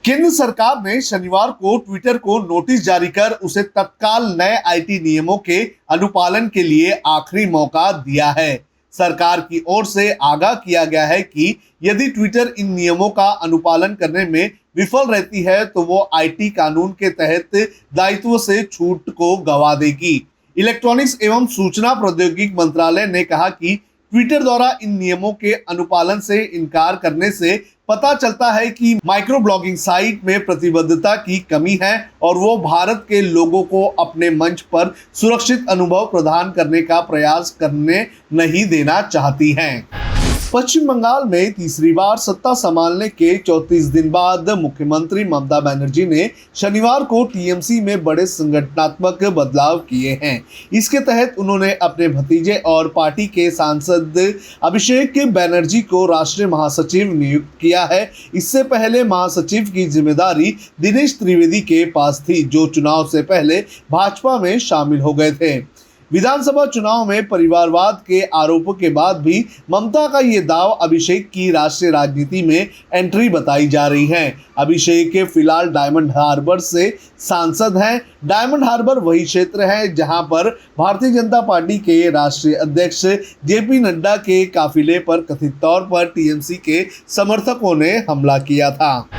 केंद्र सरकार ने शनिवार को ट्विटर को नोटिस जारी कर उसे तत्काल नए आईटी नियमों के अनुपालन के लिए आखिरी मौका दिया है। सरकार की ओर से आगाह किया गया है कि यदि ट्विटर इन नियमों का अनुपालन करने में विफल रहती है तो वो आईटी कानून के तहत दायित्व से छूट को गवा देगी। इलेक्ट्रॉनिक्स एवं सूचना प्रौद्योगिकी मंत्रालय ने कहा कि ट्विटर द्वारा इन नियमों के अनुपालन से इनकार करने से पता चलता है कि माइक्रो ब्लॉगिंग साइट में प्रतिबद्धता की कमी है और वो भारत के लोगों को अपने मंच पर सुरक्षित अनुभव प्रदान करने का प्रयास करने नहीं देना चाहती हैं। पश्चिम बंगाल में तीसरी बार सत्ता संभालने के 34 दिन बाद मुख्यमंत्री ममता बनर्जी ने शनिवार को टीएमसी में बड़े संगठनात्मक बदलाव किए हैं। इसके तहत उन्होंने अपने भतीजे और पार्टी के सांसद अभिषेक बनर्जी को राष्ट्रीय महासचिव नियुक्त किया है। इससे पहले महासचिव की जिम्मेदारी दिनेश त्रिवेदी के पास थी, जो चुनाव से पहले भाजपा में शामिल हो गए थे। विधानसभा चुनाव में परिवारवाद के आरोपों के बाद भी ममता का ये दाव अभिषेक की राष्ट्रीय राजनीति में एंट्री बताई जा रही है। अभिषेक के फिलहाल डायमंड हार्बर से सांसद हैं। डायमंड हार्बर वही क्षेत्र है जहां पर भारतीय जनता पार्टी के राष्ट्रीय अध्यक्ष जेपी नड्डा के काफिले पर कथित तौर पर टीएमसी के समर्थकों ने हमला किया था।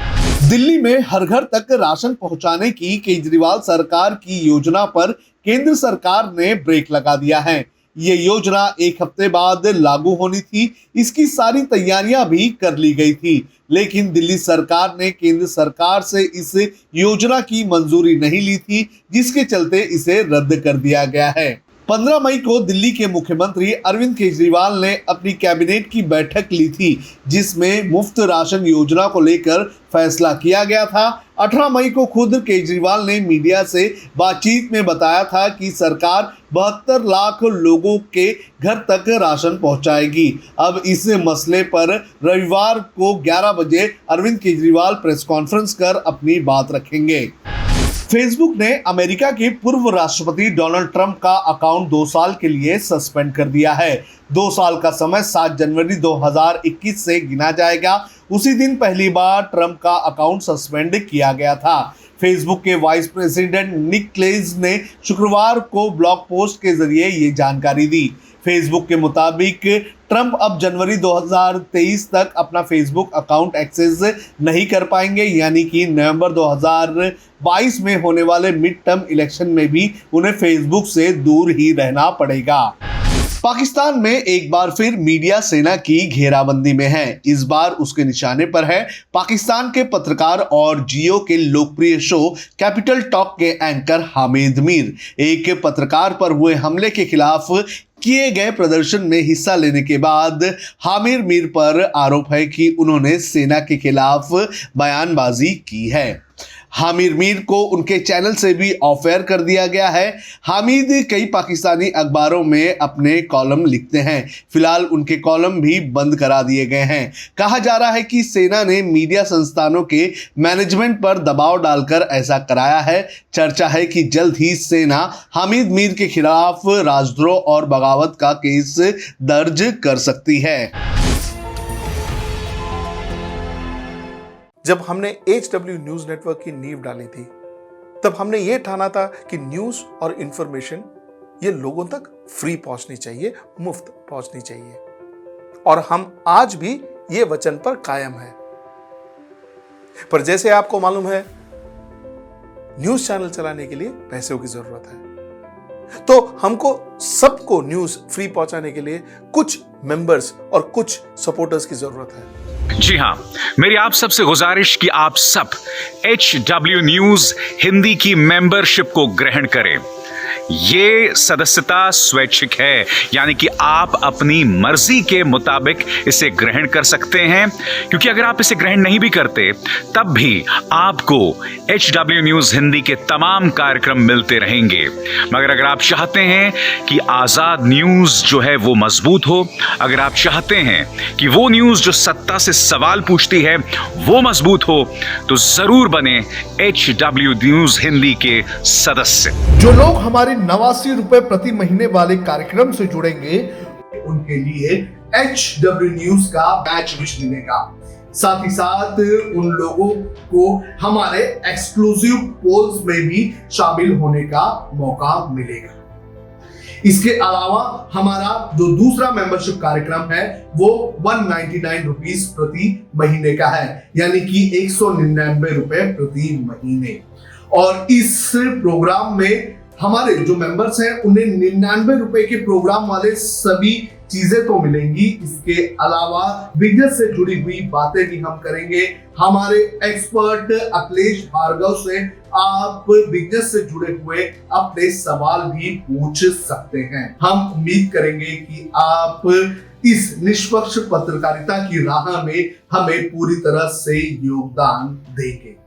दिल्ली में हर घर तक राशन पहुंचाने की केजरीवाल सरकार की योजना पर केंद्र सरकार ने ब्रेक लगा दिया है। ये योजना एक हफ्ते बाद लागू होनी थी। इसकी सारी तैयारियां भी कर ली गई थी, लेकिन दिल्ली सरकार ने केंद्र सरकार से इस योजना की मंजूरी नहीं ली थी, जिसके चलते इसे रद्द कर दिया गया है। 15 मई को दिल्ली के मुख्यमंत्री अरविंद केजरीवाल ने अपनी कैबिनेट की बैठक ली थी, जिसमें मुफ्त राशन योजना को लेकर फैसला किया गया था। 18 मई को खुद केजरीवाल ने मीडिया से बातचीत में बताया था कि सरकार 72 लाख लोगों के घर तक राशन पहुंचाएगी। अब इस मसले पर रविवार को 11 बजे अरविंद केजरीवाल प्रेस कॉन्फ्रेंस कर अपनी बात रखेंगे। फेसबुक ने अमेरिका के पूर्व राष्ट्रपति डोनाल्ड ट्रंप का अकाउंट 2 साल के लिए सस्पेंड कर दिया है। 2 साल का समय 7 जनवरी 2021 से गिना जाएगा। उसी दिन पहली बार ट्रंप का अकाउंट सस्पेंड किया गया था। फेसबुक के वाइस प्रेसिडेंट निक क्लेज ने शुक्रवार को ब्लॉग पोस्ट के जरिए ये जानकारी दी। फेसबुक के मुताबिक ट्रंप अब जनवरी 2023 तक अपना फेसबुक अकाउंट एक्सेस नहीं कर पाएंगे, यानी कि नवंबर 2022 में होने वाले मिड टर्म इलेक्शन में भी उन्हें फेसबुक से दूर ही रहना पड़ेगा। पाकिस्तान में एक बार फिर मीडिया सेना की घेराबंदी में है। इस बार उसके निशाने पर है पाकिस्तान के पत्रकार और जियो के लोकप्रिय शो कैपिटल टॉक के एंकर हामिद मीर। एक पत्रकार पर हुए हमले के खिलाफ किए गए प्रदर्शन में हिस्सा लेने के बाद हामिद मीर पर आरोप है कि उन्होंने सेना के खिलाफ बयानबाजी की है। हामिद मीर को उनके चैनल से भी ऑफ एयर कर दिया गया है। हामिद कई पाकिस्तानी अखबारों में अपने कॉलम लिखते हैं। फिलहाल उनके कॉलम भी बंद करा दिए गए हैं। कहा जा रहा है कि सेना ने मीडिया संस्थानों के मैनेजमेंट पर दबाव डालकर ऐसा कराया है। चर्चा है कि जल्द ही सेना हामिद मीर के खिलाफ राजद्रोह और बगावत का केस दर्ज कर सकती है। जब हमने HW न्यूज नेटवर्क की नींव डाली थी, तब हमने ये ठाना था कि न्यूज और इंफॉर्मेशन ये लोगों तक फ्री पहुंचनी चाहिए, मुफ्त पहुंचनी चाहिए, और हम आज भी ये वचन पर कायम हैं। पर जैसे आपको मालूम है, न्यूज चैनल चलाने के लिए पैसों की जरूरत है, तो हमको सबको न्यूज फ्री पहुंचाने के लिए कुछ मेंबर्स और कुछ सपोर्टर्स की जरूरत है। जी हाँ, मेरी आप सबसे गुजारिश कि आप सब HW न्यूज हिंदी की मेंबरशिप को ग्रहण करें। ये सदस्यता स्वैच्छिक है, यानी कि आप अपनी मर्जी के मुताबिक इसे ग्रहण कर सकते हैं, क्योंकि अगर आप इसे ग्रहण नहीं भी करते तब भी आपको HW न्यूज हिंदी के तमाम कार्यक्रम मिलते रहेंगे। मगर अगर आप चाहते हैं कि आजाद न्यूज जो है वो मजबूत हो, अगर आप चाहते हैं कि वो न्यूज जो सत्ता से सवाल पूछती है वो मजबूत हो, तो जरूर बने HW न्यूज हिंदी के सदस्य। जो लोग हमारे 89 रुपए प्रति महीने वाले कार्यक्रम से जुड़ेंगे, उनके लिए HW न्यूज का बैच विश मिलेगा। साथ ही साथ उन लोगों को हमारे एक्सक्लूसिव पोल्स में भी शामिल होने का मौका मिलेगा। इसके अलावा हमारा जो दूसरा मेंबरशिप कार्यक्रम है वो 199 रुपीस प्रति महीने का है, यानी कि 199 रुपए प्रति महीने। और इस प्रोग्राम में हमारे जो मेंबर्स हैं उन्हें 99 रुपए के प्रोग्राम वाले सभी चीजें तो मिलेंगी। इसके अलावा बिजनेस से जुड़ी हुई बातें भी हम करेंगे। हमारे एक्सपर्ट अखिलेश भार्गव से आप बिजनेस से जुड़े हुए अपने सवाल भी पूछ सकते हैं। हम उम्मीद करेंगे कि आप इस निष्पक्ष पत्रकारिता की राह में हमें पूरी तरह से योगदान देंगे।